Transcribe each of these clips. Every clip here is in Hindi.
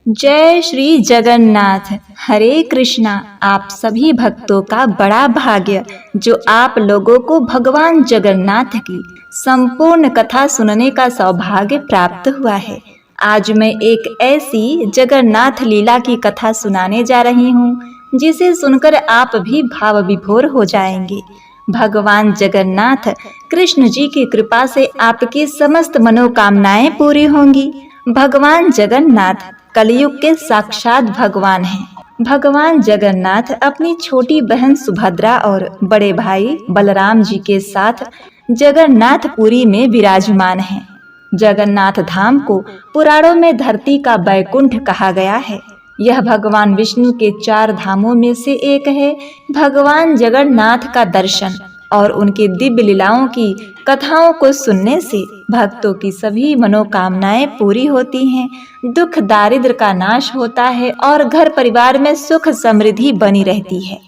जय श्री जगन्नाथ। हरे कृष्णा। आप सभी भक्तों का बड़ा भाग्य जो आप लोगों को भगवान जगन्नाथ की संपूर्ण कथा सुनने का सौभाग्य प्राप्त हुआ है। आज मैं एक ऐसी जगन्नाथ लीला की कथा सुनाने जा रही हूँ जिसे सुनकर आप भी भाव विभोर हो जाएंगे। भगवान जगन्नाथ कृष्ण जी की कृपा से आपकी समस्त मनोकामनाएं पूरी होंगी। भगवान जगन्नाथ कलयुग के साक्षात भगवान हैं। भगवान जगन्नाथ अपनी छोटी बहन सुभद्रा और बड़े भाई बलराम जी के साथ जगन्नाथपुरी में विराजमान हैं। जगन्नाथ धाम को पुराणों में धरती का बैकुंठ कहा गया है। यह भगवान विष्णु के 4 धामों में से एक है। भगवान जगन्नाथ का दर्शन और उनकी दिव्य लीलाओं की कथाओं को सुनने से भक्तों की सभी मनोकामनाएं पूरी होती हैं, दुख दारिद्र का नाश होता है और घर परिवार में सुख समृद्धि बनी रहती है।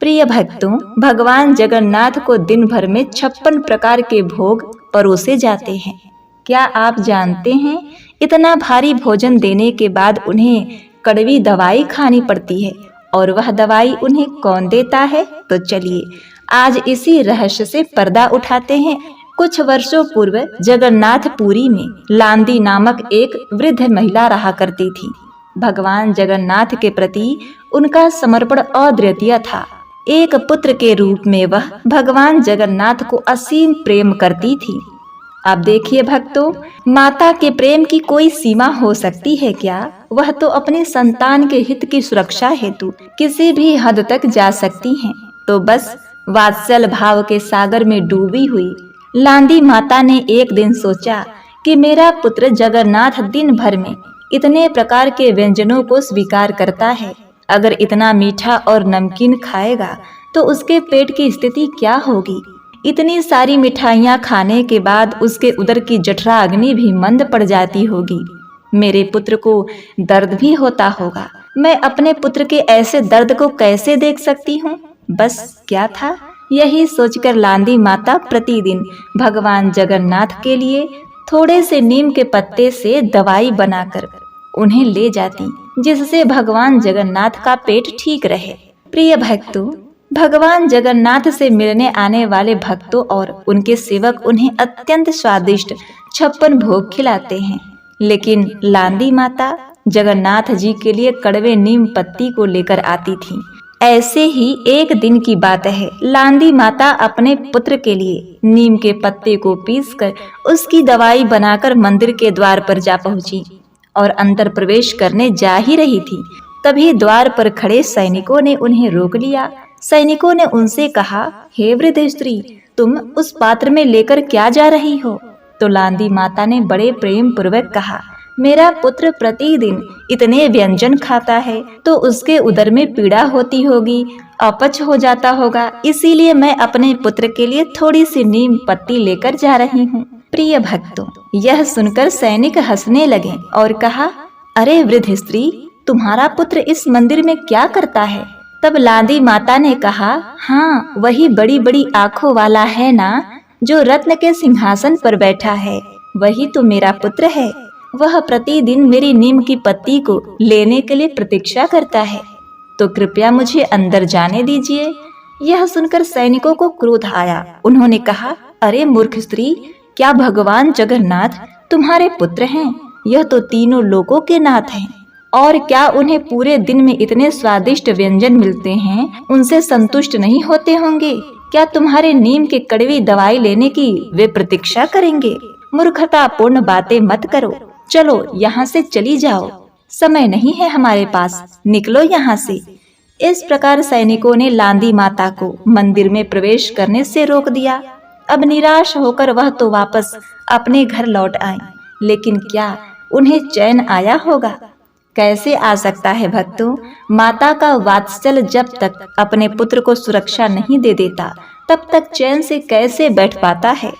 प्रिय भक्तों, भगवान जगन्नाथ को दिन भर में 56 प्रकार के भोग परोसे जाते हैं। क्या आप जानते हैं, इतना भारी भोजन देने के बाद उन्हें कड़वी दवाई खानी पड़ती है, और वह दवाई उन्हें कौन देता है? तो चलिए आज इसी रहस्य से पर्दा उठाते हैं। कुछ वर्षों पूर्व जगन्नाथपुरी में लांदी नामक एक वृद्ध महिला रहा करती थी। भगवान जगन्नाथ के प्रति उनका समर्पण अद्वितीय था। एक पुत्र के रूप में वह भगवान जगन्नाथ को असीम प्रेम करती थी। अब देखिए भक्तों, माता के प्रेम की कोई सीमा हो सकती है क्या? वह तो अपने संतान के हित की सुरक्षा हेतु किसी भी हद तक जा सकती हैं। तो बस वात्सल भाव के सागर में डूबी हुई लांदी माता ने एक दिन सोचा कि मेरा पुत्र जगन्नाथ दिन भर में इतने प्रकार के व्यंजनों को स्वीकार करता है, अगर इतना मीठा और नमकीन खाएगा तो उसके पेट की स्थिति क्या होगी? इतनी सारी मिठाइयाँ खाने के बाद उसके उदर की जठरा अग्नि भी मंद पड़ जाती होगी। मेरे पुत्र को दर्द भी होता होगा। मैं अपने पुत्र के ऐसे दर्द को कैसे देख सकती हूँ? बस क्या था, यही सोचकर लांदी माता प्रतिदिन भगवान जगन्नाथ के लिए थोड़े से नीम के पत्ते से दवाई बनाकर उन्हें ले जाती, जिससे भगवान जगन्नाथ का पेट ठीक रहे। प्रिय भक्तों, भगवान जगन्नाथ से मिलने आने वाले भक्तों और उनके सेवक उन्हें अत्यंत स्वादिष्ट 56 भोग खिलाते हैं। लेकिन लांदी माता जगन्नाथ जी के लिए कड़वे नीम पत्ती को लेकर आती थी। ऐसे ही एक दिन की बात है, लांदी माता अपने पुत्र के लिए नीम के पत्ते को पीसकर उसकी दवाई बनाकर मंदिर के द्वार पर जा पहुंची और अंदर प्रवेश करने जा ही रही थी। तभी द्वार पर खड़े सैनिकों ने उन्हें रोक लिया। सैनिकों ने उनसे कहा, हे वृद्ध स्त्री, तुम उस पात्र में लेकर क्या जा रही हो? तो लांदी माता ने बड़े प्रेम पूर्वक कहा, मेरा पुत्र प्रतिदिन इतने व्यंजन खाता है तो उसके उदर में पीड़ा होती होगी, अपच हो जाता होगा, इसीलिए मैं अपने पुत्र के लिए थोड़ी सी नीम पत्ती लेकर जा रही हूँ। प्रिय भक्तों, यह सुनकर सैनिक हंसने लगे और कहा, अरे वृद्ध स्त्री, तुम्हारा पुत्र इस मंदिर में क्या करता है? तब लांदी माता ने कहा, हाँ, वही बड़ी बड़ी आंखों वाला है ना, जो रत्न के सिंहासन पर बैठा है, वही तो मेरा पुत्र है। वह प्रतिदिन मेरी नीम की पत्ती को लेने के लिए प्रतीक्षा करता है, तो कृपया मुझे अंदर जाने दीजिए। यह सुनकर सैनिकों को क्रोध आया। उन्होंने कहा, अरे मूर्ख स्त्री, क्या भगवान जगन्नाथ तुम्हारे पुत्र हैं? यह तो तीनों लोकों के नाथ हैं, और क्या उन्हें पूरे दिन में इतने स्वादिष्ट व्यंजन मिलते हैं, उनसे संतुष्ट नहीं होते होंगे? क्या तुम्हारे नीम के कड़वी दवाई लेने की वे प्रतीक्षा करेंगे? मूर्खतापूर्ण बातें मत करो, चलो यहाँ से चली जाओ, समय नहीं है हमारे पास, निकलो यहाँ से। इस प्रकार सैनिकों ने लांदी माता को मंदिर में प्रवेश करने से रोक दिया। अब निराश होकर वह तो वापस अपने घर लौट आई, लेकिन क्या उन्हें चैन आया होगा? कैसे आ सकता है भक्तों? माता का वात्सल्य जब तक अपने पुत्र को सुरक्षा नहीं दे देता, तब तक चैन से कैसे बैठ पाता है?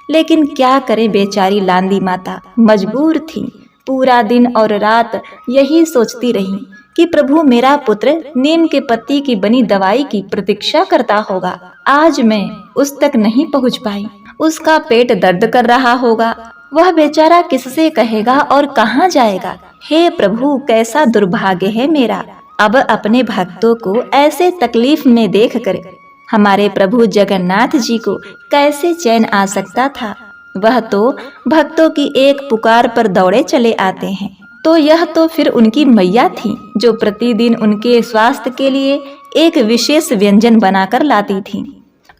लेकिन क्या करे बेचारी लांदी माता, मजबूर थी। पूरा दिन और रात यही सोचती रही कि प्रभु, मेरा पुत्र नीम के पत्ती की बनी दवाई की प्रतीक्षा करता होगा। आज मैं उस तक नहीं पहुंच पाई, उसका पेट दर्द कर रहा होगा, वह बेचारा किससे कहेगा और कहाँ जाएगा। हे प्रभु, कैसा दुर्भाग्य है मेरा। अब अपने भक्तों को ऐसे तकलीफ में देखकर हमारे प्रभु जगन्नाथ जी को कैसे चैन आ सकता था। वह तो भक्तों की एक पुकार पर दौड़े चले आते हैं। तो यह तो फिर उनकी मैया थी जो प्रतिदिन उनके स्वास्थ्य के लिए एक विशेष व्यंजन बनाकर लाती थी।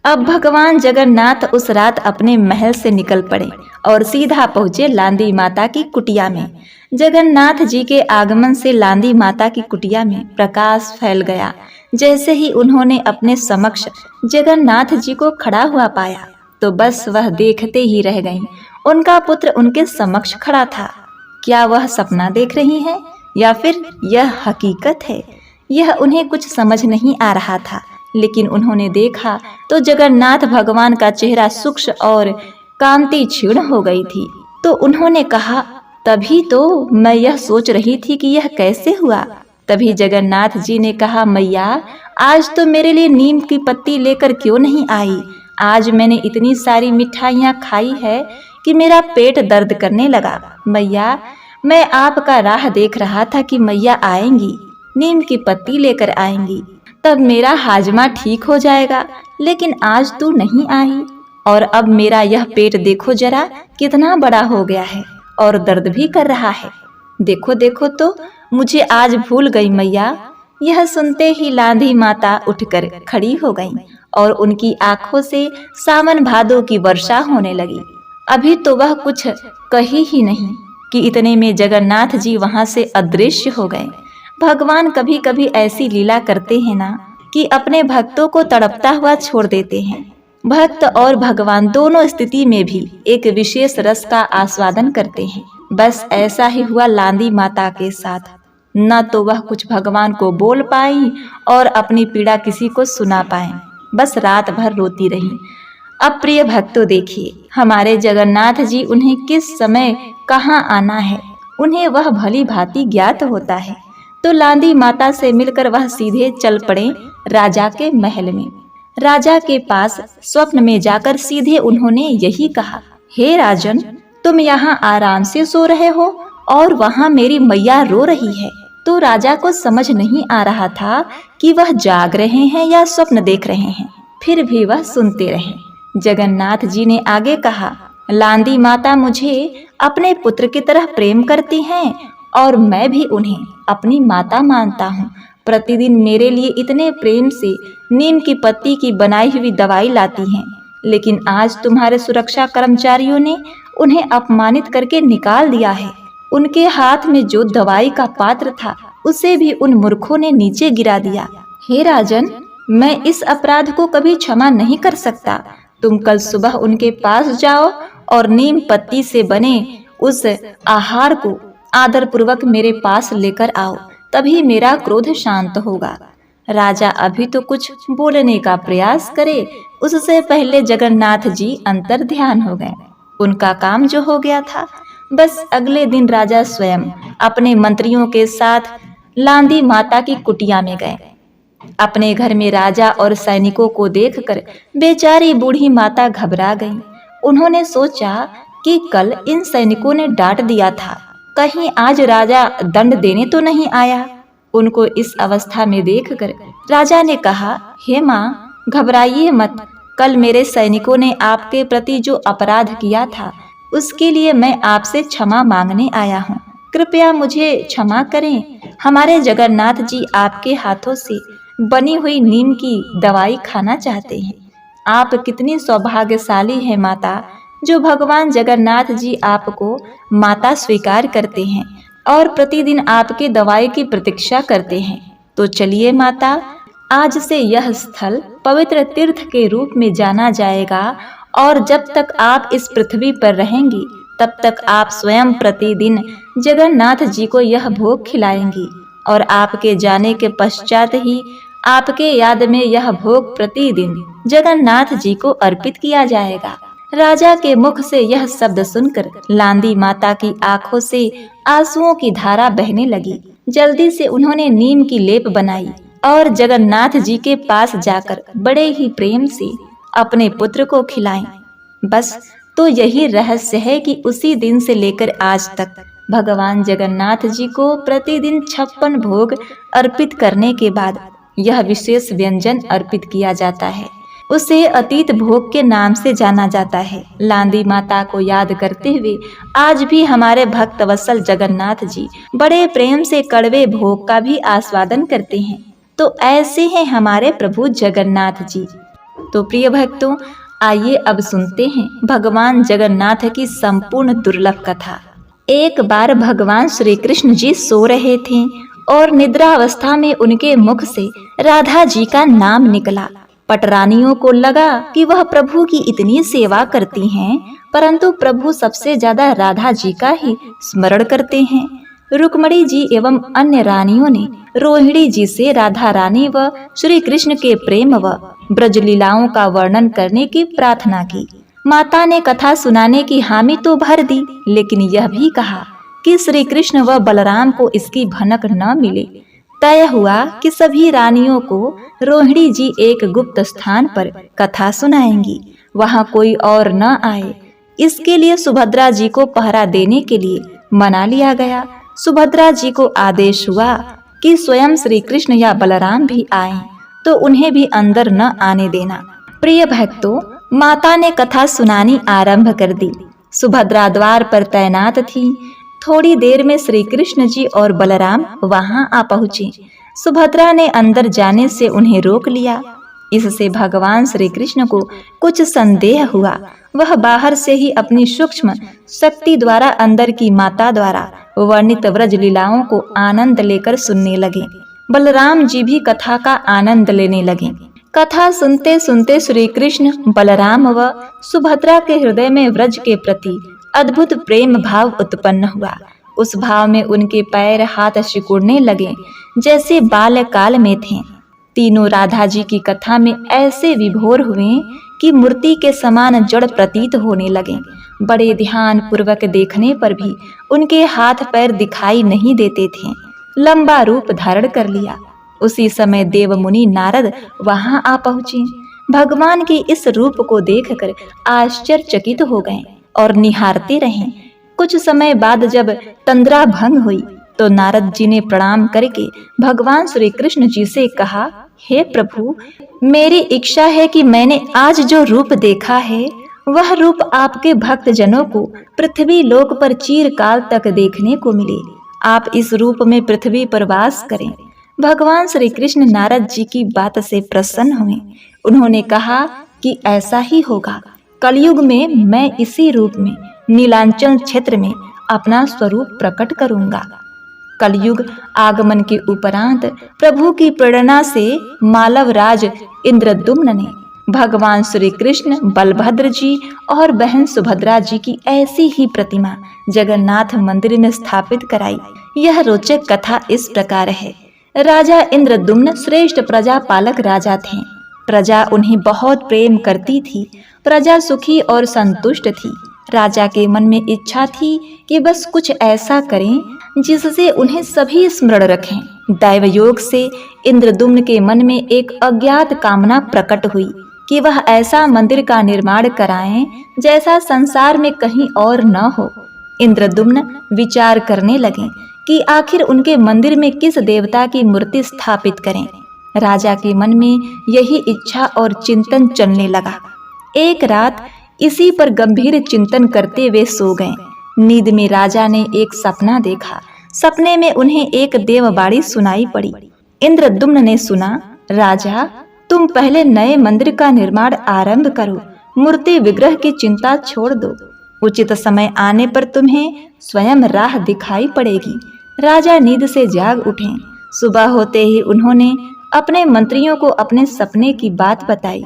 अब भगवान जगन्नाथ उस रात अपने महल से निकल पड़े और सीधा पहुँचे लांदी माता की कुटिया में। जगन्नाथ जी के आगमन से लांदी माता की कुटिया में प्रकाश फैल गया। जैसे ही उन्होंने अपने समक्ष जगन्नाथ जी को खड़ा हुआ पाया तो बस वह देखते ही रह गईं। उनका पुत्र उनके समक्ष खड़ा था। क्या वह सपना देख रही हैं या फिर यह हकीकत है? यह उन्हें कुछ समझ नहीं आ रहा था। लेकिन उन्होंने देखा तो जगन्नाथ भगवान का चेहरा सूक्ष्म और कांति क्षीण हो गई थी। तो उन्होंने कहा, तभी तो मैं यह सोच रही थी कि यह कैसे हुआ। तभी जगन्नाथ जी ने कहा, मैया, आज तो मेरे लिए नीम की पत्ती लेकर क्यों नहीं आई? आज मैंने इतनी सारी मिठाइयाँ खाई है कि मेरा पेट दर्द करने लगा। मैया, मैं आपका राह देख रहा था कि मैया आएंगी, नीम की पत्ती लेकर आएंगी, तब मेरा हाजमा ठीक हो जाएगा। लेकिन आज तू नहीं आई और अब मेरा यह पेट देखो जरा कितना बड़ा हो गया है और दर्द भी कर रहा है। देखो देखो तो मुझे आज भूल गई मैया। यह सुनते ही लांधी माता उठकर खड़ी हो गई और उनकी आंखों से सावन भादों की वर्षा होने लगी। अभी तो वह कुछ कही ही नहीं कि इतने में जगन्नाथ जी वहां से अदृश्य हो गए। भगवान कभी कभी ऐसी लीला करते हैं ना कि अपने भक्तों को तड़पता हुआ छोड़ देते हैं। भक्त और भगवान दोनों स्थिति में भी एक विशेष रस का आस्वादन करते हैं। बस ऐसा ही हुआ लांदी माता के साथ। न तो वह कुछ भगवान को बोल पाई और अपनी पीड़ा किसी को सुना पाए, बस रात भर रोती रही। अब प्रिय भक्तों, देखिए हमारे जगन्नाथ जी उन्हें किस समय कहाँ आना है, उन्हें वह भली भांति ज्ञात होता है। तो लांदी माता से मिलकर वह सीधे चल पड़े राजा के महल में। राजा के पास स्वप्न में जाकर सीधे उन्होंने यही कहा, हे राजन, तुम यहाँ आराम से सो रहे हो और वहाँ मेरी मैया रो रही है। तो राजा को समझ नहीं आ रहा था कि वह जाग रहे हैं या स्वप्न देख रहे हैं। फिर भी वह सुनते रहे। जगन्नाथ जी ने आगे कहा, लांदी माता मुझे अपने पुत्र की तरह प्रेम करती हैं और मैं भी उन्हें अपनी माता मानता हूँ। प्रतिदिन मेरे लिए इतने प्रेम से नीम की पत्ती की बनाई हुई दवाई लाती हैं, लेकिन आज तुम्हारे सुरक्षा कर्मचारियों ने उन्हें अपमानित करके निकाल दिया है। उनके हाथ में जो दवाई का पात्र था उसे भी उन मूर्खों ने नीचे गिरा दिया। हे राजन, मैं इस अपराध को कभी क्षमा नहीं कर सकता। तुम कल सुबह उनके पास जाओ और नीम पत्ती से बने उस आहार को आदर पूर्वक मेरे पास लेकर आओ, तभी मेरा क्रोध शांत होगा। राजा अभी तो कुछ बोलने का प्रयास करे, उससे पहले जगन्नाथ जी अंतर ध्यान हो गए। उनका काम जो हो गया था। बस अगले दिन राजा स्वयं अपने मंत्रियों के साथ लांदी माता की कुटिया में गए। अपने घर में राजा और सैनिकों को देखकर बेचारी बूढ़ी माता घबरा गई। उन्होंने सोचा कि कल इन सैनिकों ने डांट दिया था, कहीं आज राजा दंड देने तो नहीं आया। उनको इस अवस्था में देखकर राजा ने कहा, हे माँ, घबराइए मत। कल मेरे सैनिकों ने आपके प्रति जो अपराध किया था उसके लिए मैं आपसे क्षमा मांगने आया हूँ। कृपया मुझे क्षमा करें। हमारे जगन्नाथ जी आपके हाथों से बनी हुई नीम की दवाई खाना चाहते हैं। आप कितनी सौभाग्यशाली हैं माता, जो भगवान जगन्नाथ जी आपको माता स्वीकार करते हैं और प्रतिदिन आपके दवाई की प्रतीक्षा करते हैं। तो चलिए माता, आज से यह स्थल पवित्र तीर्थ के रूप में जाना जाएगा और जब तक आप इस पृथ्वी पर रहेंगी तब तक आप स्वयं प्रतिदिन जगन्नाथ जी को यह भोग खिलाएंगी और आपके जाने के पश्चात ही आपके याद में यह भोग प्रतिदिन जगन्नाथ जी को अर्पित किया जाएगा। राजा के मुख से यह शब्द सुनकर लांदी माता की आंखों से आंसुओं की धारा बहने लगी। जल्दी से उन्होंने नीम की लेप बनाई और जगन्नाथ जी के पास जाकर बड़े ही प्रेम से अपने पुत्र को खिलाएं। बस तो यही रहस्य है कि उसी दिन से लेकर आज तक भगवान जगन्नाथ जी को प्रतिदिन 56 भोग अर्पित करने के बाद यह विशेष व्यंजन अर्पित किया जाता है। उसे अतीत भोग के नाम से जाना जाता है। लांदी माता को याद करते हुए आज भी हमारे भक्त वत्सल जगन्नाथ जी बड़े प्रेम से कड़वे भोग का भी आस्वादन करते हैं। तो ऐसे हैं हमारे प्रभु जगन्नाथ जी। तो प्रिय भक्तों, आइए अब सुनते हैं भगवान जगन्नाथ की संपूर्ण दुर्लभ कथा। एक बार भगवान श्री कृष्ण जी सो रहे थे और निद्रावस्था में उनके मुख से राधा जी का नाम निकला। पटरानियों को लगा कि वह प्रभु की इतनी सेवा करती हैं, परंतु प्रभु सबसे ज्यादा राधा जी का ही स्मरण करते हैं। रुक्मणी जी एवं अन्य रानियों ने रोहिणी जी से राधा रानी व श्री कृष्ण के प्रेम व ब्रज लीलाओं का वर्णन करने की प्रार्थना की। माता ने कथा सुनाने की हामी तो भर दी, लेकिन यह भी कहा कि श्री कृष्ण व बलराम को इसकी भनक न मिले। तय हुआ कि सभी रानियों को रोहिणी जी एक गुप्त स्थान पर कथा सुनाएंगी, वहां कोई और न आए। इसके लिए सुभद्रा जी को पहरा देने के लिए मना लिया गया। सुभद्रा जी को आदेश हुआ कि स्वयं श्री कृष्ण या बलराम भी आएं, तो उन्हें भी अंदर न आने देना। प्रिय भक्तों, माता ने कथा सुनानी आरंभ कर दी। सुभद्रा द्वार पर तैनात थी। थोड़ी देर में श्री कृष्ण जी और बलराम वहां आ पहुँचे। सुभद्रा ने अंदर जाने से उन्हें रोक लिया। इससे भगवान श्री कृष्ण को कुछ संदेह हुआ। वह बाहर से ही अपनी सूक्ष्म शक्ति द्वारा अंदर की माता द्वारा वर्णित व्रज लीलाओं को आनंद लेकर सुनने लगे। बलराम जी भी कथा का आनंद लेने लगे। कथा सुनते सुनते श्री कृष्ण, बलराम व सुभद्रा के हृदय में व्रज के प्रति अद्भुत प्रेम भाव उत्पन्न हुआ। उस भाव में उनके पैर हाथ सिकुड़ने लगे जैसे बाल्यकाल में थे। तीनों राधा जी की कथा में ऐसे विभोर हुए कि मूर्ति के समान जड़ प्रतीत होने लगे। बड़े ध्यान पूर्वक देखने पर भी उनके हाथ पैर दिखाई नहीं देते थे। लंबा रूप धारण कर लिया। उसी समय देव मुनि नारद वहां आ पहुँचे। भगवान के इस रूप को देखकर आश्चर्यचकित हो गए और निहारते रहे। कुछ समय बाद जब तंद्रा भंग हुई तो नारद जी ने प्रणाम करके भगवान श्री कृष्ण जी से कहा, हे प्रभु, मेरी इच्छा है कि मैंने आज जो रूप देखा है वह रूप आपके भक्त जनों को पृथ्वी लोक पर चिरकाल तक देखने को मिले। आप इस रूप में पृथ्वी पर वास करें। भगवान श्री कृष्ण नारद जी की बात से प्रसन्न हुए। उन्होंने कहा कि ऐसा ही होगा। कलयुग में मैं इसी रूप में नीलांचल क्षेत्र में अपना स्वरूप प्रकट करूंगा। कलयुग आगमन के उपरांत प्रभु की प्रेरणा से मालव राज इंद्रद्युम्न ने भगवान श्री कृष्ण, बलभद्र जी और बहन सुभद्रा जी की ऐसी ही प्रतिमा जगन्नाथ मंदिर में स्थापित कराई। यह रोचक कथा इस प्रकार है। राजा इंद्रद्युम्न श्रेष्ठ प्रजा पालक राजा थे। प्रजा उन्हें बहुत प्रेम करती थी। प्रजा सुखी और संतुष्ट थी। राजा के मन में इच्छा थी कि बस कुछ ऐसा करें जिससे उन्हें सभी स्मरण रखें। दैव योग से इंद्रद्युम्न के मन में एक अज्ञात कामना प्रकट हुई कि वह ऐसा मंदिर का निर्माण कराएं जैसा संसार में कहीं और न हो। इंद्रद्युम्न विचार करने लगे कि आखिर उनके मंदिर में किस देवता की मूर्ति स्थापित करें। राजा के मन में यही इच्छा और चिंतन चलने लगा। एक रात इसी पर गंभीर चिंतन करते वे सो गए। नींद में राजा ने एक सपना देखा। सपने में उन्हें एक देववाणी सुनाई पड़ी। इंद्रद्युम्न ने सुना, राजा, तुम पहले नए मंदिर का निर्माण आरंभ करो। मूर्ति विग्रह की चिंता छोड़ दो। उचित समय आने पर तुम्हें स्वयं राह दिखाई पड़ेगी। राजा नींद से जाग उठे। सुबह होते ही उन्होंने अपने मंत्रियों को अपने सपने की बात बताई।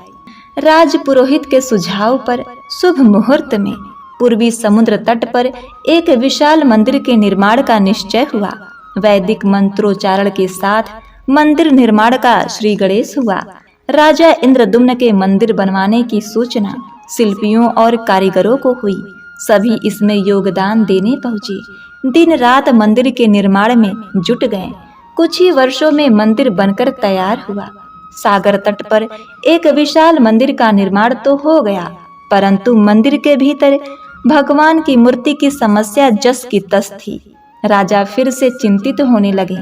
राज पुरोहित के सुझाव पर शुभ मुहूर्त में पूर्वी समुद्र तट पर एक विशाल मंदिर के निर्माण का निश्चय हुआ। वैदिक मंत्रोच्चारण के साथ मंदिर निर्माण का श्री गणेश हुआ। राजा इंद्रद्युम्न के मंदिर बनवाने की सूचना शिल्पियों और कारीगरों को हुई। सभी इसमें योगदान देने पहुंचे। दिन रात मंदिर के निर्माण में जुट गए। कुछ ही वर्षों में मंदिर बनकर तैयार हुआ। सागर तट पर एक विशाल मंदिर का निर्माण तो हो गया, परंतु मंदिर के भीतर भगवान की मूर्ति की समस्या जस की तस थी। राजा फिर से चिंतित होने लगे।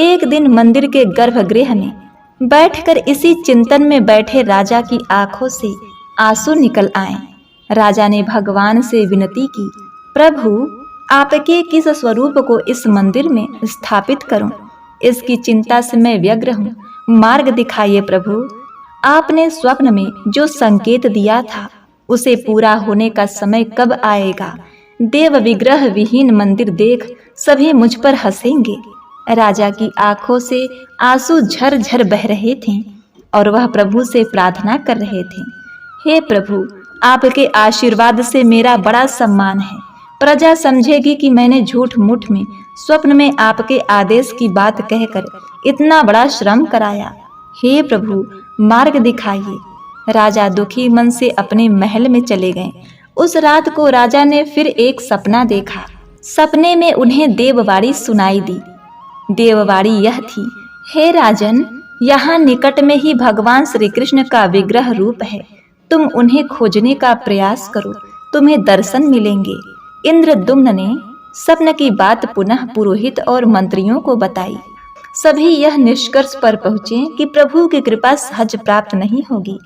एक दिन मंदिर के गर्भगृह में बैठकर इसी चिंतन में बैठे राजा की आंखों से आंसू निकल आए। राजा ने भगवान से विनती की, प्रभु, आपके किस स्वरूप को इस मंदिर में स्थापित करूं? इसकी चिंता से मैं व्यग्र हूं। मार्ग दिखाइए प्रभु। आपने स्वप्न में जो संकेत दिया था उसे पूरा होने का समय कब आएगा? देव विग्रह विहीन मंदिर देख सभी मुझ पर हंसेंगे। राजा की आंखों से आंसू झरझर बह रहे थे और वह प्रभु से प्रार्थना कर रहे थे, हे प्रभु, आपके आशीर्वाद से मेरा बड़ा सम्मान है। प्रजा समझेगी कि मैंने झूठ मूठ में स्वप्न में आपके आदेश की बात कहकर इतना बड़ा श्रम कराया। हे प्रभु, मार्ग दिखाइए। राजा दुखी मन से अपने महल में चले गए। उस रात को राजा ने फिर एक सपना देखा। सपने में उन्हें देववाणी सुनाई दी। देववाणी यह थी, हे राजन, यहाँ निकट में ही भगवान श्री कृष्ण का विग्रह रूप है। तुम उन्हें खोजने का प्रयास करो, तुम्हें दर्शन मिलेंगे। इंद्रद्युम्न ने स्वप्न की बात पुनः पुरोहित और मंत्रियों को बताई। सभी यह निष्कर्ष पर पहुंचे कि प्रभु की कृपा सहज प्राप्त नहीं होगी।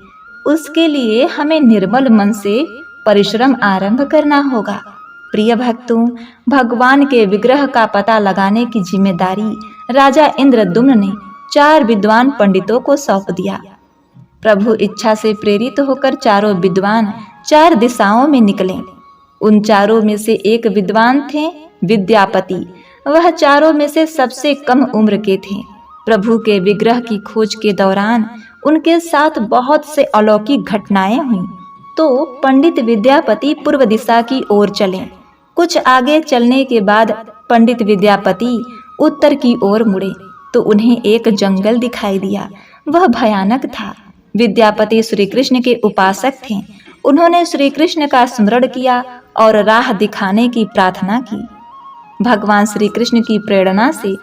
उसके लिए हमें निर्मल मन से परिश्रम आरंभ करना होगा। प्रिय भक्तों, भगवान के विग्रह का पता लगाने की जिम्मेदारी राजा इंद्रद्युम्न ने 4 विद्वान पंडितों को सौंप दिया। प्रभु इच्छा से प्रेरित होकर चारों विद्वान 4 दिशाओं में निकले। उन चारों में से एक विद्वान थे विद्यापति। वह चारों में से सबसे कम उम्र के थे। प्रभु के विग्रह की खोज के दौरान उनके साथ बहुत से अलौकिक घटनाएं हुईं। तो पंडित विद्यापति पूर्व दिशा की ओर चले। कुछ आगे चलने के बाद पंडित विद्यापति उत्तर की ओर मुड़े तो उन्हें एक जंगल दिखाई दिया। वह भयानक था। विद्यापति श्री कृष्ण के उपासक थे। उन्होंने श्री कृष्ण का स्मरण किया और राह दिखाने की प्रार्थना की। भगवान श्री कृष्ण की प्रेरणा से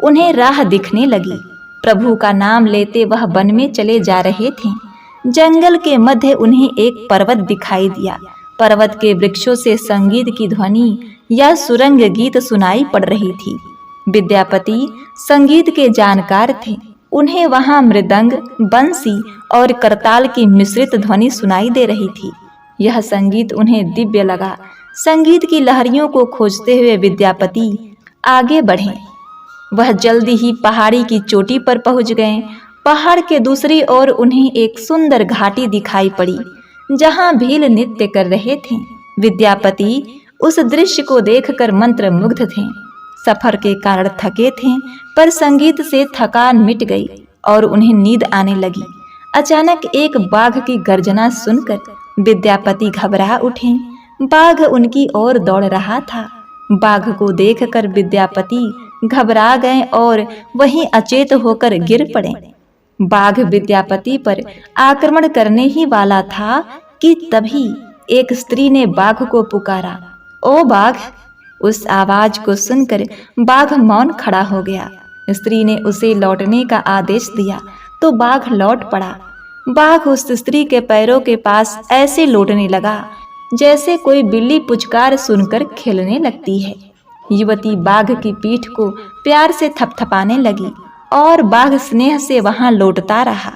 उन्हें राह दिखने लगी। प्रभु का नाम लेते वह वन में चले जा रहे थे। जंगल के मध्य उन्हें एक पर्वत दिखाई दिया। पर्वत के वृक्षों से संगीत की ध्वनि या सुरंग गीत सुनाई पड़ रही थी। विद्यापति संगीत के जानकार थे। उन्हें वहां मृदंग, बंसी और करताल की मिश्रित ध्वनि सुनाई दे रही थी। यह संगीत उन्हें दिव्य लगा। संगीत की लहरियों को खोजते हुए विद्यापति आगे बढ़े। वह जल्दी ही पहाड़ी की चोटी पर पहुंच गए। पहाड़ के दूसरी ओर उन्हें एक सुंदर घाटी दिखाई पड़ी जहां भील नृत्य कर रहे थे। विद्यापति उस दृश्य को देखकर मंत्रमुग्ध थे। सफर के कारण थके थे, पर संगीत से थकान मिट गई और उन्हें नींद आने लगी। अचानक एक बाघ की गर्जना सुनकर विद्यापति घबरा उठे। बाघ उनकी ओर दौड़ रहा था। बाघ को देखकर विद्यापति घबरा गए और वहीं अचेत होकर गिर पड़े। बाघ विद्यापति पर आक्रमण करने ही वाला था कि तभी एक स्त्री ने बाघ को पुकारा, ओ बाघ। उस आवाज को सुनकर बाघ मौन खड़ा हो गया। स्त्री ने उसे लौटने का आदेश दिया तो बाघ लौट पड़ा। बाघ उस स्त्री के पैरों के पास ऐसे लौटने लगा जैसे कोई बिल्ली पुचकार सुनकर खेलने लगती है। युवती बाघ की पीठ को प्यार से थपथपाने लगी और बाघ स्नेह से वहां लौटता रहा।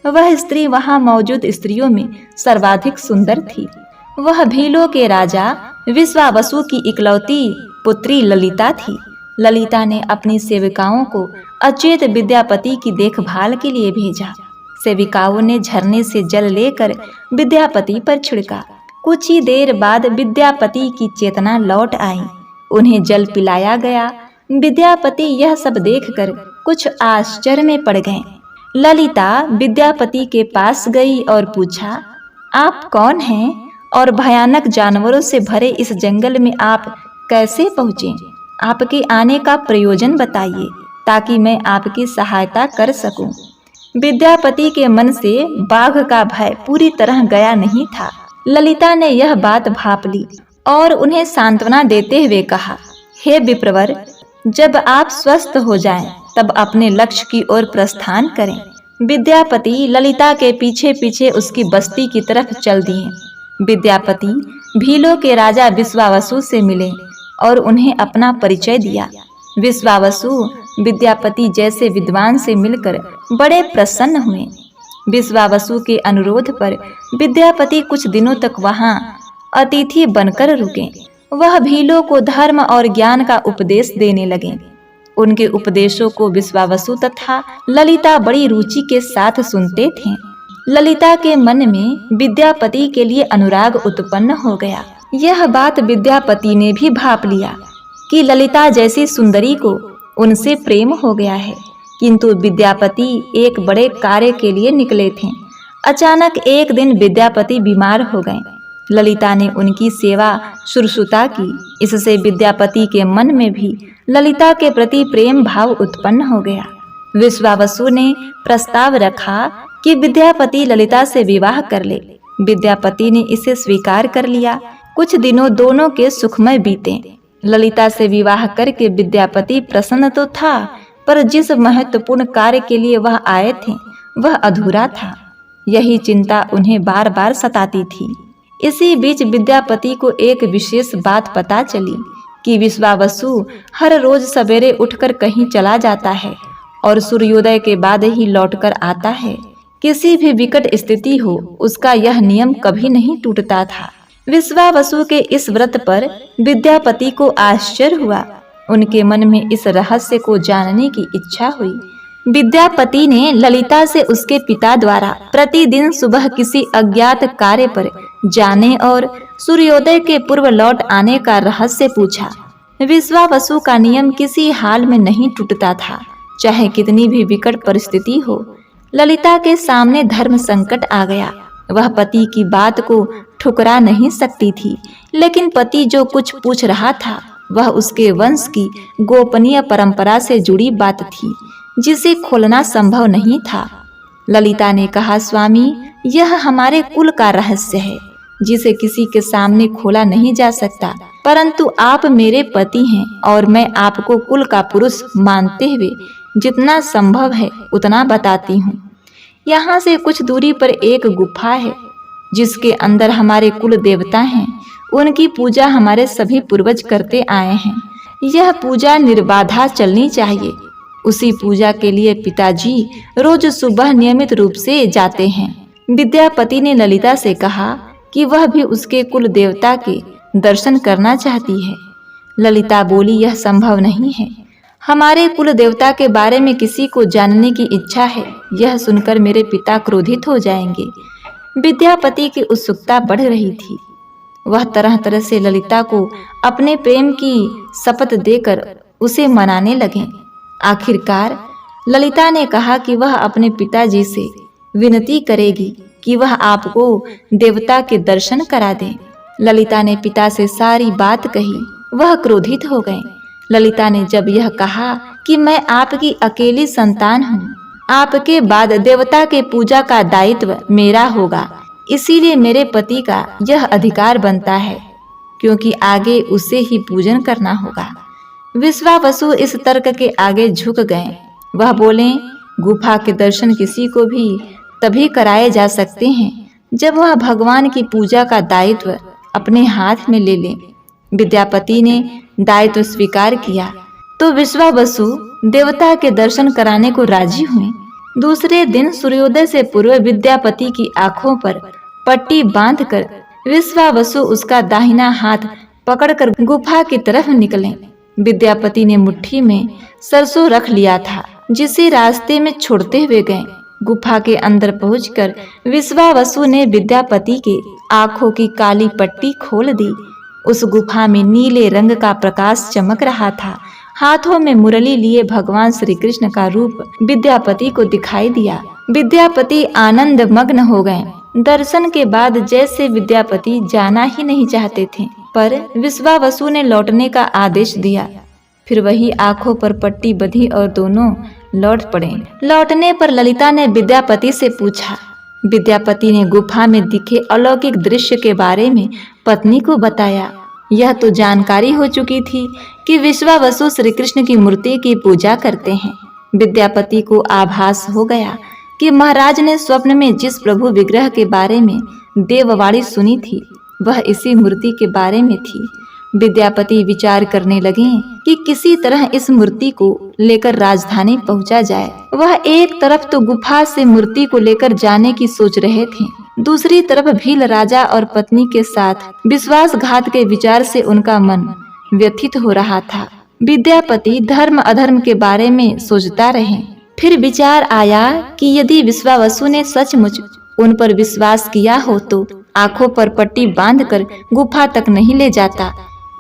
वह स्त्री वहां मौजूद स्त्रियों में सर्वाधिक सुंदर थी। वह भीलों के राजा विश्वावसु की इकलौती पुत्री ललिता थी। ललिता ने अपनी सेविकाओं को अचेत विद्यापति की देखभाल के लिए भेजा। सेविकाओं ने झरने से जल लेकर विद्यापति पर छिड़का। कुछ ही देर बाद विद्यापति की चेतना लौट आई। उन्हें जल पिलाया गया। विद्यापति यह सब देखकर कुछ आश्चर्य में पड़ गए। ललिता विद्यापति के पास गई और पूछा, आप कौन हैं और भयानक जानवरों से भरे इस जंगल में आप कैसे पहुँचे? आपके आने का प्रयोजन बताइए ताकि मैं आपकी सहायता कर सकूं। विद्यापति के मन से बाघ का भय पूरी तरह गया नहीं था। ललिता ने यह बात भांप ली और उन्हें सांत्वना देते हुए कहा, हे विप्रवर, जब आप स्वस्थ हो जाएं, तब अपने लक्ष्य की ओर प्रस्थान करें। विद्यापति ललिता के पीछे पीछे उसकी बस्ती की तरफ चल दिए। विद्यापति भीलों के राजा विश्वावसु से मिले और उन्हें अपना परिचय दिया। विश्वावसु विद्यापति जैसे विद्वान से मिलकर बड़े प्रसन्न हुए। विश्वावसु के अनुरोध पर विद्यापति कुछ दिनों तक वहां अतिथि बनकर रुके। वह भीलों को धर्म और ज्ञान का उपदेश देने लगे। उनके उपदेशों को विश्वावसु तथा ललिता बड़ी रुचि के साथ सुनते थे। ललिता के मन में विद्यापति के लिए अनुराग उत्पन्न हो गया। यह बात विद्यापति ने भी भाप लिया कि ललिता जैसी सुंदरी को उनसे प्रेम हो गया है। किंतु विद्यापति एक बड़े कार्य के लिए निकले थे। अचानक एक दिन विद्यापति बीमार हो गए। ललिता ने उनकी सेवा शुश्रूषा की। इससे विद्यापति के मन में भी ललिता के प्रति प्रेम भाव उत्पन्न हो गया। विश्वावसु ने प्रस्ताव रखा कि विद्यापति ललिता से विवाह कर ले। विद्यापति ने इसे स्वीकार कर लिया। कुछ दिनों दोनों के सुखमय बीते। ललिता से विवाह करके विद्यापति प्रसन्न तो था, पर जिस महत्वपूर्ण कार्य के लिए वह आए थे वह अधूरा था। यही चिंता उन्हें बार बार सताती थी। इसी बीच विद्यापति को एक विशेष बात पता चली कि विश्वावसु हर रोज सवेरे उठकर कहीं चला जाता है और सूर्योदय के बाद ही लौटकर आता है। किसी भी विकट स्थिति हो, उसका यह नियम कभी नहीं टूटता था। विश्वावसु के इस व्रत पर विद्यापति को आश्चर्य हुआ। उनके मन में इस रहस्य को जानने की इच्छा हुई। विद्यापति ने ललिता से उसके पिता द्वारा प्रतिदिन सुबह किसी अज्ञात कार्य पर जाने और सूर्योदय के पूर्व लौट आने का रहस्य पूछा। विश्वावसु का नियम किसी हाल में नहीं टूटता था, चाहे कितनी भी विकट परिस्थिति हो। ललिता के सामने धर्म संकट आ गया। वह पति की बात को ठुकरा नहीं सकती थी, लेकिन पति जो कुछ पूछ रहा था वह उसके वंश की गोपनीय परंपरा से जुड़ी बात थी, जिसे खोलना संभव नहीं था। ललिता ने कहा, स्वामी, यह हमारे कुल का रहस्य है जिसे किसी के सामने खोला नहीं जा सकता, परंतु आप मेरे पति हैं और मैं आपको कुल का पुरुष मानते हुए जितना संभव है उतना बताती हूँ। यहाँ से कुछ दूरी पर एक गुफा है जिसके अंदर हमारे कुल देवता हैं। उनकी पूजा हमारे सभी पूर्वज करते आए हैं। यह पूजा निर्बाधा चलनी चाहिए। उसी पूजा के लिए पिताजी रोज सुबह नियमित रूप से जाते हैं। विद्यापति ने ललिता से कहा कि वह भी उसके कुल देवता के दर्शन करना चाहती है। ललिता बोली, यह संभव नहीं है। हमारे कुल देवता के बारे में किसी को जानने की इच्छा है। यह सुनकर मेरे पिता क्रोधित हो जाएंगे। विद्यापति की उत्सुकता बढ़ रही थी। वह तरह तरह से ललिता को अपने प्रेम की शपथ देकर उसे मनाने लगे। आखिरकार ललिता ने कहा कि वह अपने पिताजी से विनती करेगी कि वह आपको देवता के दर्शन करा दें। ललिता ने पिता से सारी बात कही। वह क्रोधित हो गए। ललिता ने जब यह कहा कि मैं आपकी अकेली संतान हूँ, आपके बाद देवता के पूजा का दायित्व मेरा होगा, इसीलिए मेरे पति का यह अधिकार बनता है, क्योंकि आगे उसे ही पूजन करना होगा। विश्वावसु इस तर्क के आगे झुक गए। वह बोले, गुफा के दर्शन किसी को भी तभी कराए जा सकते हैं जब वह भगवान की पूजा का दायित्व अपने हाथ में ले ले। विद्यापति ने दायित्व स्वीकार किया तो विश्वावसु देवता के दर्शन कराने को राजी हुए। दूसरे दिन सूर्योदय से पूर्व विद्यापति की आंखों पर पट्टी बांधकर विश्वावसु उसका दाहिना हाथ पकड़कर गुफा की तरफ निकले। विद्यापति ने मुट्ठी में सरसों रख लिया था, जिसे रास्ते में छोड़ते हुए गए। गुफा के अंदर पहुंचकर विश्वावसु ने विद्यापति के आंखों की काली पट्टी खोल दी। उस गुफा में नीले रंग का प्रकाश चमक रहा था। हाथों में मुरली लिए भगवान श्री कृष्ण का रूप विद्यापति को दिखाई दिया। विद्यापति आनंद मग्न हो गए। दर्शन के बाद जैसे विद्यापति जाना ही नहीं चाहते थे, पर विश्वावसु ने लौटने का आदेश दिया। फिर वही आंखों पर पट्टी बंधी और दोनों लौट पड़े। लौटने पर ललिता ने विद्यापति से पूछा। विद्यापति ने गुफा में दिखे अलौकिक दृश्य के बारे में पत्नी को बताया। यह तो जानकारी हो चुकी थी कि विश्वावसु श्री कृष्ण की मूर्ति की पूजा करते हैं। विद्यापति को आभास हो गया कि महाराज ने स्वप्न में जिस प्रभु विग्रह के बारे में देववाणी सुनी थी वह इसी मूर्ति के बारे में थी। विद्यापति विचार करने लगे कि किसी तरह इस मूर्ति को लेकर राजधानी पहुंचा जाए। वह एक तरफ तो गुफा से मूर्ति को लेकर जाने की सोच रहे थे, दूसरी तरफ भील राजा और पत्नी के साथ विश्वासघात के विचार से उनका मन व्यथित हो रहा था। विद्यापति धर्म अधर्म के बारे में सोचता रहे। फिर विचार आया कि यदि विश्वावसु ने सचमुच उन पर विश्वास किया हो तो आंखों पर पट्टी बांधकर गुफा तक नहीं ले जाता,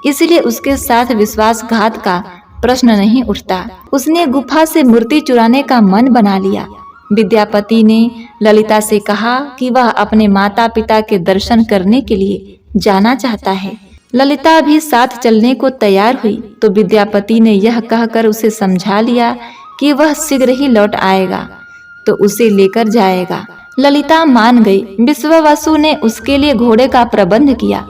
इसलिए उसके साथ विश्वासघात का प्रश्न नहीं उठता। उसने गुफा से मूर्ति चुराने का मन बना लिया। विद्यापति ने ललिता से कहा कि वह अपने माता पिता के दर्शन करने के लिए जाना चाहता है। ललिता भी साथ चलने को तैयार हुई तो विद्यापति ने यह कहकर उसे समझा लिया कि वह शीघ्र ही लौट आएगा तो उसे लेकर जाएगा। ललिता मान गई। विश्वावसु ने उसके लिए घोड़े का प्रबंध किया।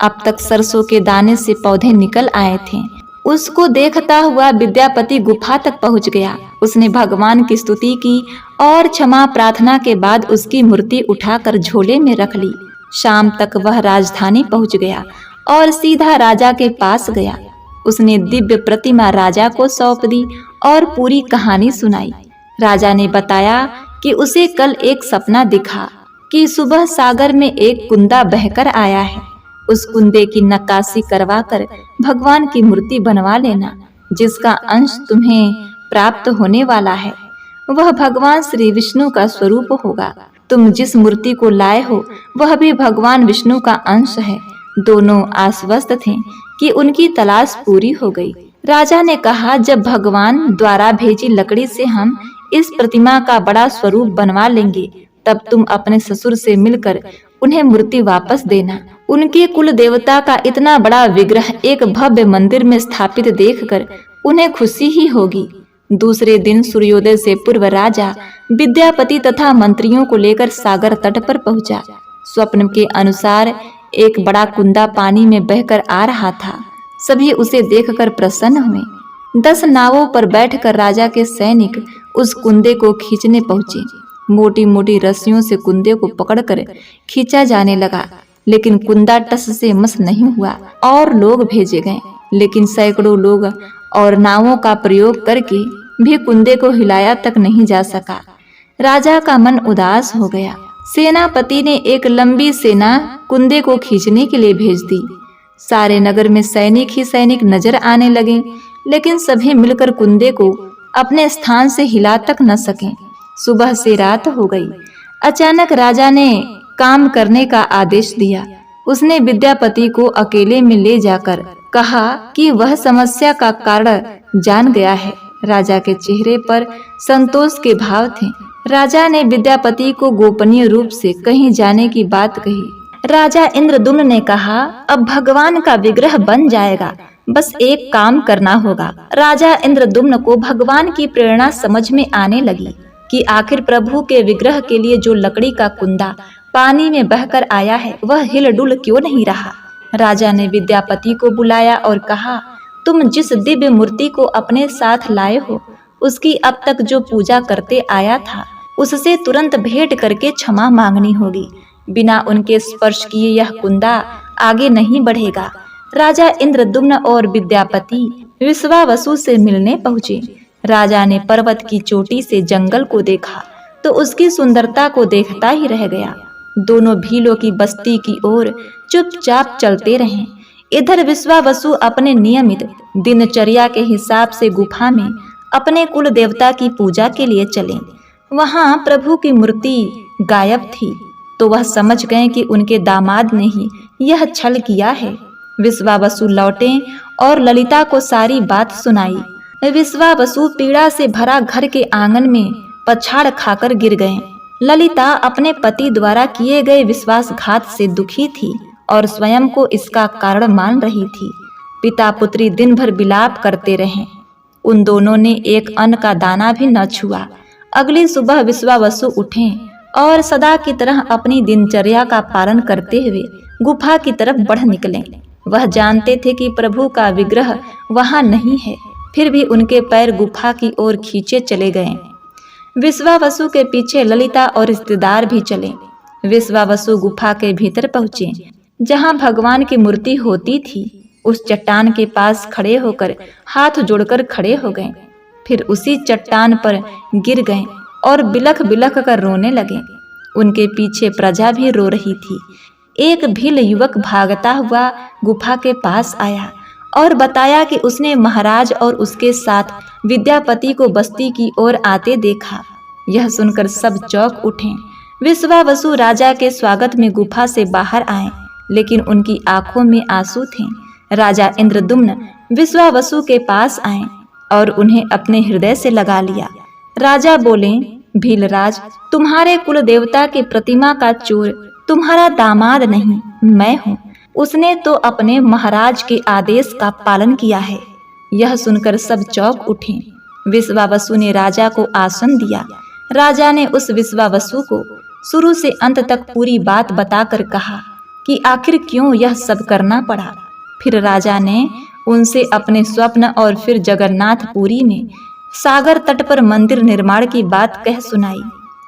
अब तक सरसों के दाने से पौधे निकल आए थे। उसको देखता हुआ विद्यापति गुफा तक पहुंच गया। उसने भगवान की स्तुति की और क्षमा प्रार्थना के बाद उसकी मूर्ति उठाकर झोले में रख ली। शाम तक वह राजधानी पहुंच गया और सीधा राजा के पास गया। उसने दिव्य प्रतिमा राजा को सौंप दी और पूरी कहानी सुनाई। राजा ने बताया कि उसे कल एक सपना दिखा कि सुबह सागर में एक कुंदा बहकर आया है। उस कुंदे की नक्काशी करवाकर भगवान की मूर्ति बनवा लेना, जिसका अंश तुम्हें प्राप्त होने वाला है। वह भगवान श्री विष्णु का स्वरूप होगा। तुम जिस मूर्ति को लाए हो वह भी भगवान विष्णु का अंश है। दोनों आश्वस्त थे कि उनकी तलाश पूरी हो गई। राजा ने कहा, जब भगवान द्वारा भेजी लकड़ी से हम इस प्रतिमा का बड़ा स्वरूप बनवा लेंगे तब तुम अपने ससुर से मिलकर उन्हें मूर्ति वापस देना। उनके कुल देवता का इतना बड़ा विग्रह एक भव्य मंदिर में स्थापित देखकर उन्हें खुशी ही होगी। दूसरे दिन सूर्योदय से पूर्व राजा विद्यापति तथा मंत्रियों को लेकर सागर तट पर पहुंचा। स्वप्न के अनुसार एक बड़ा कुंदा पानी में बहकर आ रहा था। सभी उसे देखकर प्रसन्न हुए। 10 नावों पर बैठकर राजा के सैनिक उस कुंदे को खींचने पहुंचे। मोटी मोटी रस्सियों से कुंदे को पकड़कर खींचा जाने लगा, लेकिन कुंदा टस से मस नहीं हुआ और लोग भेजे गए, लेकिन सैकड़ों लोग और नावों का प्रयोग करके भी कुंदे को हिलाया तक नहीं जा सका। राजा का मन उदास हो गया। सेनापति ने एक लंबी सेना कुंदे को खींचने के लिए भेज दी। सारे नगर में सैनिक ही सैनिक नजर आने लगे, लेकिन सभी मिलकर कुंदे को अपने स्थान से हिला तक न सके। सुबह से रात हो गई। अचानक राजा ने काम करने का आदेश दिया। उसने विद्यापति को अकेले में ले जाकर कहा कि वह समस्या का कारण जान गया है। राजा के चेहरे पर संतोष के भाव थे। राजा ने विद्यापति को गोपनीय रूप से कहीं जाने की बात कही। राजा इंद्रदुम्न ने कहा, अब भगवान का विग्रह बन जाएगा, बस एक काम करना होगा। राजा इंद्रदुम्न को भगवान की प्रेरणा समझ में आने लगी कि आखिर प्रभु के विग्रह के लिए जो लकड़ी का कुंदा पानी में बहकर आया है वह हिलडुल क्यों नहीं रहा। राजा ने विद्यापति को बुलाया और कहा, तुम जिस दिव्य मूर्ति को अपने साथ लाए हो उसकी अब तक जो पूजा करते आया था उससे तुरंत भेंट करके क्षमा मांगनी होगी। बिना उनके स्पर्श किए यह कुंदा आगे नहीं बढ़ेगा। राजा इंद्रदुम्न और विद्यापति विश्वावसु से मिलने पहुंचे। राजा ने पर्वत की चोटी से जंगल को देखा तो उसकी सुंदरता को देखता ही रह गया। दोनों भीलों की बस्ती की ओर चुपचाप चलते रहे। इधर विश्वावसु अपने नियमित दिनचर्या के हिसाब से गुफा में अपने कुल देवता की पूजा के लिए चले। वहां प्रभु की मूर्ति गायब थी तो वह समझ गए कि उनके दामाद ने ही यह छल किया है। विश्वावसु लौटे और ललिता को सारी बात सुनाई। विश्वावसु पीड़ा से भरा घर के आंगन में पछाड़ खाकर गिर गए। ललिता अपने पति द्वारा किए गए विश्वासघात से दुखी थी और स्वयं को इसका कारण मान रही थी। पिता पुत्री दिन भर विलाप करते रहे। उन दोनों ने एक अन्न का दाना भी न छुआ। अगली सुबह विश्वावसु उठे और सदा की तरह अपनी दिनचर्या का पालन करते हुए गुफा की तरफ बढ़ निकले। वह जानते थे कि प्रभु का विग्रह वहां नहीं है, फिर भी उनके पैर गुफा की ओर खींचे चले गए। विश्वावसु के पीछे ललिता और रिश्तेदार भी चले। विश्वावसु गुफा के भीतर पहुंचे, जहां भगवान की मूर्ति होती थी। उस चट्टान के पास खड़े होकर हाथ जोड़कर खड़े हो गए, फिर उसी चट्टान पर गिर गए और बिलख बिलख कर रोने लगे। उनके पीछे प्रजा भी रो रही थी। एक भील युवक भागता हुआ गुफा के पास आया और बताया कि उसने महाराज और उसके साथ विद्यापति को बस्ती की ओर आते देखा। यह सुनकर सब चौंक उठे। विश्वावसु राजा के स्वागत में गुफा से बाहर आए, लेकिन उनकी आंखों में आंसू थे। राजा इंद्रद्युम्न विश्वावसु के पास आए और उन्हें अपने हृदय से लगा लिया। राजा बोले, भीलराज, तुम्हारे कुल देवता की प्रतिमा का चोर तुम्हारा दामाद नहीं, मैं हूँ। उसने तो अपने महाराज के आदेश का पालन किया है। यह सुनकर सब चौंक उठे। विश्वावसु ने राजा को आसन दिया। राजा ने उस विश्वावसु को शुरू से अंत तक पूरी बात बताकर कहा कि आखिर क्यों यह सब करना पड़ा। फिर राजा ने उनसे अपने स्वप्न और फिर जगन्नाथपुरी में सागर तट पर मंदिर निर्माण की बात कह सुनाई।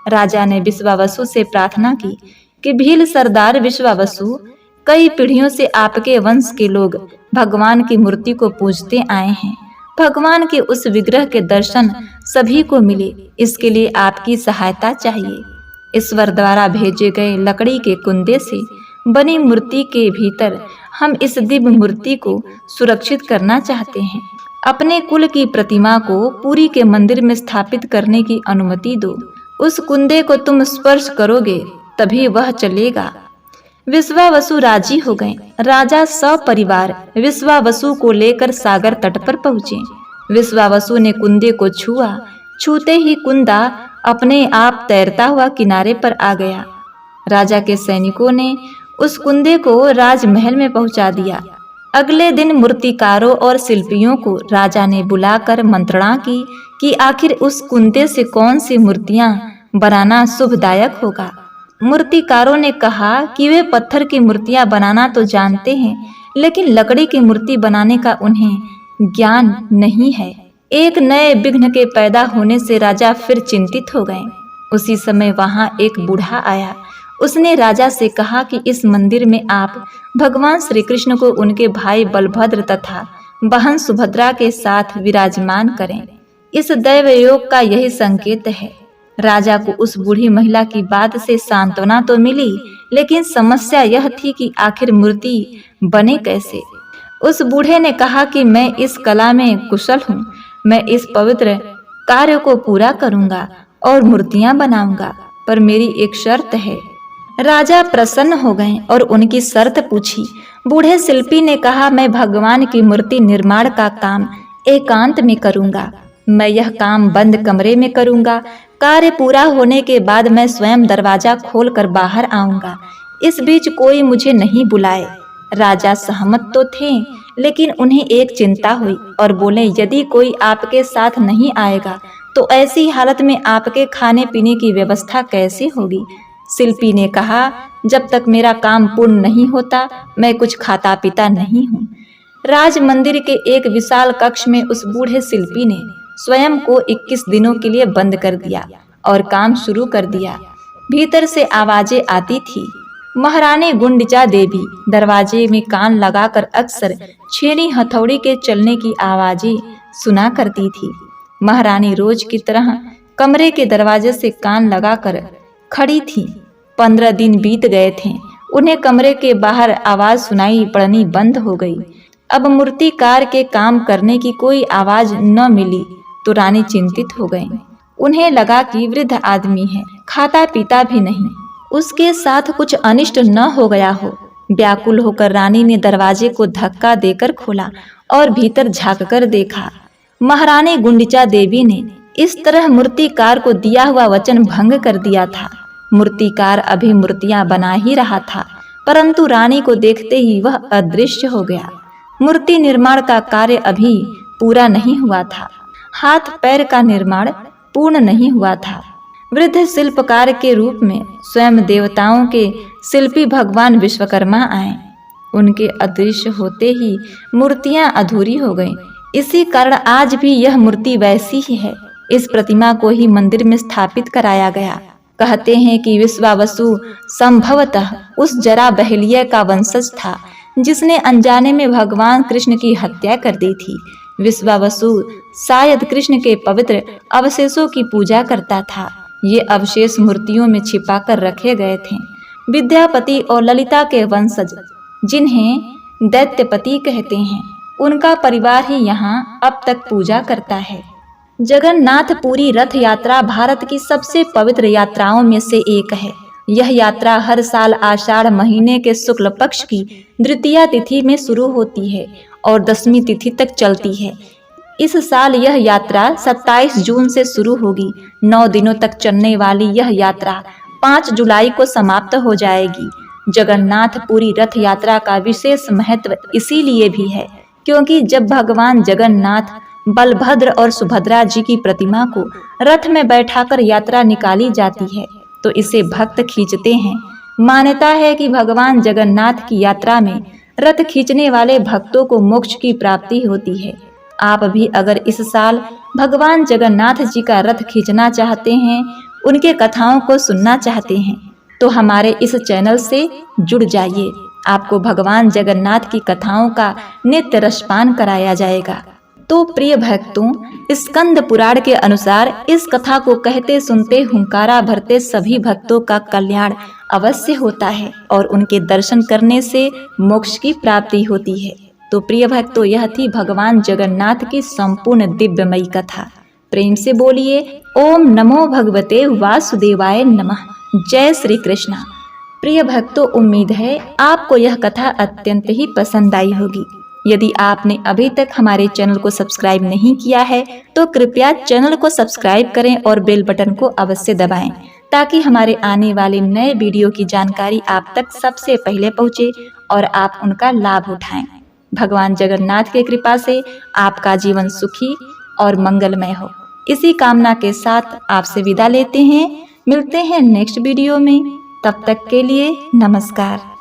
राजा ने विश्वावसु से प्रार्थना की कि भील सरदार विश्वावसु, कई पीढ़ियों से आपके वंश के लोग भगवान की मूर्ति को पूजते आए हैं। भगवान के उस विग्रह के दर्शन सभी को मिले, इसके लिए आपकी सहायता चाहिए। ईश्वर द्वारा भेजे गए लकड़ी के कुंदे से बनी मूर्ति के भीतर हम इस दिव्य मूर्ति को सुरक्षित करना चाहते हैं। अपने कुल की प्रतिमा को पुरी के मंदिर में स्थापित करने की अनुमति दो। उस कुंदे को तुम स्पर्श करोगे तभी वह चलेगा। विश्वावसु राजी हो गए। राजा सपरिवार विश्वावसु को लेकर सागर तट पर पहुंचे। विश्वावसु ने कुंदे को छुआ। छूते ही कुंदा अपने आप तैरता हुआ किनारे पर आ गया। राजा के सैनिकों ने उस कुंदे को राजमहल में पहुंचा दिया। अगले दिन मूर्तिकारों और शिल्पियों को राजा ने बुलाकर मंत्रणा की कि आखिर उस कुंदे से कौन सी मूर्तियां बनाना शुभदायक होगा। मूर्तिकारों ने कहा कि वे पत्थर की मूर्तियां बनाना तो जानते हैं, लेकिन लकड़ी की मूर्ति बनाने का उन्हें ज्ञान नहीं है। एक नए विघ्न के पैदा होने से राजा फिर चिंतित हो गए। उसी समय वहां एक बूढ़ा आया। उसने राजा से कहा कि इस मंदिर में आप भगवान श्री कृष्ण को उनके भाई बलभद्र तथा बहन सुभद्रा के साथ विराजमान करें। इस दैव योग का यही संकेत है। राजा को उस बूढ़ी महिला की बात से सांत्वना तो मिली, लेकिन समस्या यह थी कि आखिर मूर्ति बने कैसे। उस बूढ़े ने कहा कि मैं इस कला में कुशल हूँ, मैं इस पवित्र कार्य को पूरा करूँगा और मूर्तियाँ बनाऊंगा, पर मेरी एक शर्त है। राजा प्रसन्न हो गए और उनकी शर्त पूछी। बूढ़े शिल्पी ने कहा, मैं भगवान की मूर्ति निर्माण का काम एकांत में करूँगा। मैं यह काम बंद कमरे में करूँगा। कार्य पूरा होने के बाद मैं स्वयं दरवाजा खोलकर बाहर आऊँगा। इस बीच कोई मुझे नहीं बुलाए। राजा सहमत तो थे, लेकिन उन्हें एक चिंता हुई और बोले, यदि कोई आपके साथ नहीं आएगा तो ऐसी हालत में आपके खाने पीने की व्यवस्था कैसे होगी। शिल्पी ने कहा, जब तक मेरा काम पूर्ण नहीं होता मैं कुछ खाता पीता नहीं हूँ। राज मंदिर के एक विशाल कक्ष में उस बूढ़े शिल्पी ने स्वयं को 21 दिनों के लिए बंद कर दिया और काम शुरू कर दिया। भीतर से आवाजें आती थी। महारानी गुंडिचा देवी दरवाजे में कान लगाकर अक्सर छेनी हथौड़ी के चलने की आवाजें सुना करती थी। महारानी रोज की तरह कमरे के दरवाजे से कान लगाकर खड़ी थी। 15 दिन बीत गए थे। उन्हें कमरे के बाहर आवाज सुनाई पड़नी बंद हो गई। अब मूर्तिकार के काम करने की कोई आवाज न मिली तो रानी चिंतित हो गई। उन्हें लगा कि वृद्ध आदमी है, खाता पीता भी नहीं, उसके साथ कुछ अनिष्ट न हो गया हो। व्याकुल होकर रानी ने दरवाजे को धक्का देकर खोला और भीतर झांककर देखा। महारानी गुंडिचा देवी ने इस तरह मूर्तिकार को दिया हुआ वचन भंग कर दिया था। मूर्तिकार अभी मूर्तियां बना ही रहा था, परंतु रानी को देखते ही वह अदृश्य हो गया। मूर्ति निर्माण का कार्य अभी पूरा नहीं हुआ था। हाथ पैर का निर्माण पूर्ण नहीं हुआ था। वृद्ध शिल्पकार के रूप में स्वयं देवताओं के शिल्पी भगवान विश्वकर्मा आए। उनके अदृश्य होते ही मूर्तियां अधूरी हो गईं। इसी कारण आज भी यह मूर्ति वैसी ही है। इस प्रतिमा को ही मंदिर में स्थापित कराया गया। कहते हैं कि विश्वावसु संभवतः उस जरा बहलिया का वंशज था जिसने अनजाने में भगवान कृष्ण की हत्या कर दी थी। विश्वावसु शायद कृष्ण के पवित्र अवशेषों की पूजा करता था। ये अवशेष मूर्तियों में छिपा कर रखे गए थे। विद्यापति और ललिता के वंशज, जिन्हें दैत्यपति कहते हैं, उनका परिवार ही यहाँ अब तक पूजा करता है। जगन्नाथपुरी रथ यात्रा भारत की सबसे पवित्र यात्राओं में से एक है। यह यात्रा हर साल आषाढ़ महीने के शुक्ल पक्ष की द्वितीया तिथि में शुरू होती है और 10वीं तिथि तक चलती है। इस साल यह यात्रा 27 जून से शुरू होगी। 9 दिनों तक चलने वाली यह यात्रा 5 जुलाई को समाप्त हो जाएगी। जगन्नाथपुरी रथ यात्रा का विशेष महत्व इसीलिए भी है क्योंकि जब भगवान जगन्नाथ, बलभद्र और सुभद्रा जी की प्रतिमा को रथ में बैठाकर यात्रा निकाली जाती है तो इसे भक्त खींचते हैं। मान्यता है कि भगवान जगन्नाथ की यात्रा में रथ खींचने वाले भक्तों को मोक्ष की प्राप्ति होती है। आप भी अगर इस साल भगवान जगन्नाथ जी का रथ खींचना चाहते हैं, उनके कथाओं को सुनना चाहते हैं, तो हमारे इस चैनल से जुड़ जाइए। आपको भगवान जगन्नाथ की कथाओं का नित्य रसपान कराया जाएगा। तो प्रिय भक्तों, स्कंद पुराण के अनुसार इस कथा को कहते सुनते हुंकारा भरते सभी भक्तों का कल्याण अवश्य होता है और उनके दर्शन करने से मोक्ष की प्राप्ति होती है। तो प्रिय भक्तों, यह थी भगवान जगन्नाथ की संपूर्ण दिव्यमयी कथा। प्रेम से बोलिए ओम नमो भगवते वासुदेवाय नमः। जय श्री कृष्ण। प्रिय भक्तों, उम्मीद है आपको यह कथा अत्यंत ही पसंद आई होगी। यदि आपने अभी तक हमारे चैनल को सब्सक्राइब नहीं किया है तो कृपया चैनल को सब्सक्राइब करें और बेल बटन को अवश्य दबाएं ताकि हमारे आने वाले नए वीडियो की जानकारी आप तक सबसे पहले पहुंचे और आप उनका लाभ उठाएं। भगवान जगन्नाथ की कृपा से आपका जीवन सुखी और मंगलमय हो। इसी कामना के साथ आपसे विदा लेते हैं। मिलते हैं नेक्स्ट वीडियो में। तब तक के लिए नमस्कार।